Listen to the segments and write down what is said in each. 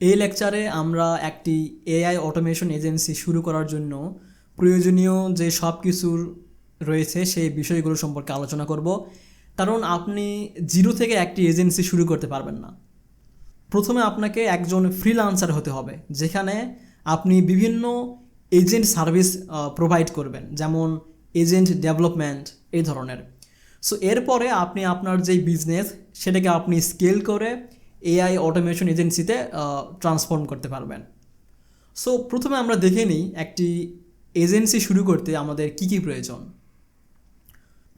এই লেকচারে আমরা একটি এআই অটোমেশন এজেন্সি শুরু করার জন্য প্রয়োজনীয় যে সব কিছুর রয়েছে সেই বিষয়গুলো সম্পর্কে আলোচনা করব। কারণ আপনি জিরো থেকে একটি এজেন্সি শুরু করতে পারবেন না। প্রথমে আপনাকে একজন ফ্রিল্যান্সার হতে হবে, যেখানে আপনি বিভিন্ন এজেন্ট সার্ভিস প্রোভাইড করবেন, যেমন এজেন্ট ডেভেলপমেন্ট এই ধরনের। সো এরপরে আপনি আপনার যেই বিজনেস সেটাকে আপনি স্কেল করে এআই অটোমেশন এজেন্সিতে ট্রান্সফর্ম করতে পারবেন। সো প্রথমে আমরা দেখে নিই একটি এজেন্সি শুরু করতে আমাদের কী কী প্রয়োজন।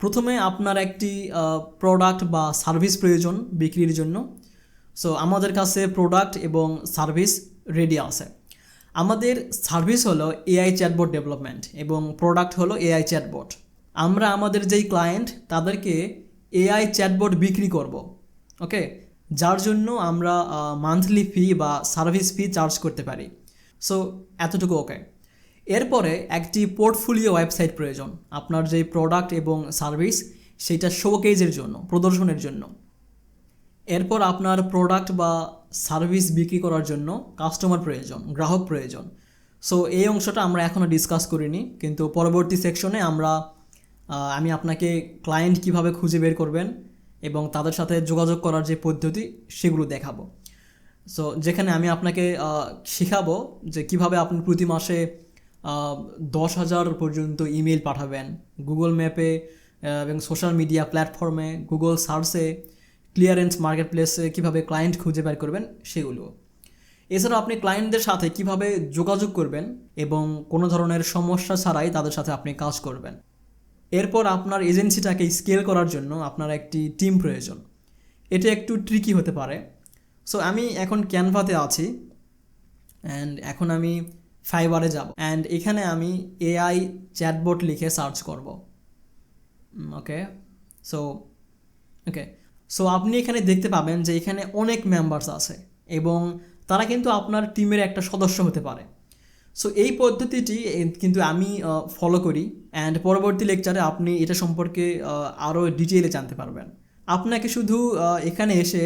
প্রথমে আপনার একটি প্রোডাক্ট বা সার্ভিস প্রয়োজন বিক্রির জন্য। সো আমাদের কাছে প্রোডাক্ট এবং সার্ভিস রেডি আছে। আমাদের সার্ভিস হলো এআই চ্যাটবট ডেভেলপমেন্ট এবং প্রোডাক্ট হলো এআই চ্যাটবট। আমরা আমাদের যেই ক্লায়েন্ট তাদেরকে এআই চ্যাটবট বিক্রি করব, ওকে, যার জন্য আমরা মান্থলি ফি বা সার্ভিস ফি চার্জ করতে পারি। সো এতটুকু ওকে। এরপরে একটি পোর্টফোলিও ওয়েবসাইট প্রয়োজন আপনার যেই প্রোডাক্ট এবং সার্ভিস সেইটা শোকেজের জন্য, প্রদর্শনের জন্য। এরপর আপনার প্রোডাক্ট বা সার্ভিস বিক্রি করার জন্য কাস্টমার প্রয়োজন, গ্রাহক প্রয়োজন। সো এই অংশটা আমরা এখনও ডিসকাস করিনি, কিন্তু পরবর্তী সেকশনে আমি আপনাকে ক্লায়েন্ট কিভাবে খুঁজে বের করবেন এবং তাদের সাথে যোগাযোগ করার যে পদ্ধতি সেগুলো দেখাবো। সো যেখানে আমি আপনাকে শেখাবো যে কিভাবে আপনি প্রতি মাসে 10,000 পর্যন্ত ইমেল পাঠাবেন গুগল ম্যাপে এবং সোশ্যাল মিডিয়া প্ল্যাটফর্মে, গুগল সার্চে, ক্লিয়ারেন্স মার্কেট প্লেসে কীভাবে ক্লায়েন্ট খুঁজে বের করবেন সেগুলো। এছাড়াও আপনি ক্লায়েন্টদের সাথে কিভাবে যোগাযোগ করবেন এবং কোনো ধরনের সমস্যা ছাড়াই তাদের সাথে আপনি কাজ করবেন। এরপর আপনার এজেন্সিটাকে স্কেল করার জন্য আপনার একটি টিম প্রয়োজন। এটা একটু ট্রিকি হতে পারে। সো আমি এখন ক্যানভাতে আছি অ্যান্ড এখন আমি ফাইবারে যাব অ্যান্ড এখানে আমি এআই চ্যাটবট লিখে সার্চ করব। ওকে সো আপনি এখানে দেখতে পাবেন যে এখানে অনেক মেম্বার্স আছে এবং তারা কিন্তু আপনার টিমের একটা সদস্য হতে পারে। সো এই পদ্ধতিটি কিন্তু আমি ফলো করি অ্যান্ড পরবর্তী লেকচারে আপনি এটা সম্পর্কে আরও ডিটেইলে জানতে পারবেন। আপনাকে শুধু এখানে এসে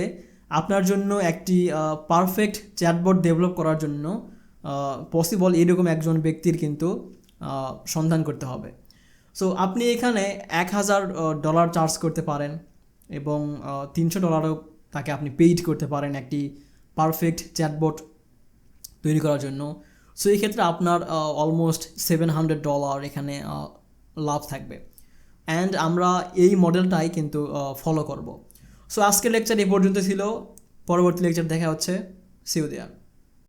আপনার জন্য একটি পারফেক্ট চ্যাটবট ডেভেলপ করার জন্য পসিবল এরকম একজন ব্যক্তির কিন্তু সন্ধান করতে হবে। সো আপনি এখানে $1,000 চার্জ করতে পারেন এবং $300 তাকে আপনি পেইড করতে পারেন একটি পারফেক্ট চ্যাটবট তৈরি করার জন্য। সো এই ক্ষেত্রে আপনার অলমোস্ট $700 এখানে লাভ থাকবে অ্যান্ড আমরা এই মডেলটাই কিন্তু ফলো করব। সো আজকের লেকচার এই পর্যন্ত ছিল। পরবর্তী লেকচার দেখা হচ্ছে। See you there.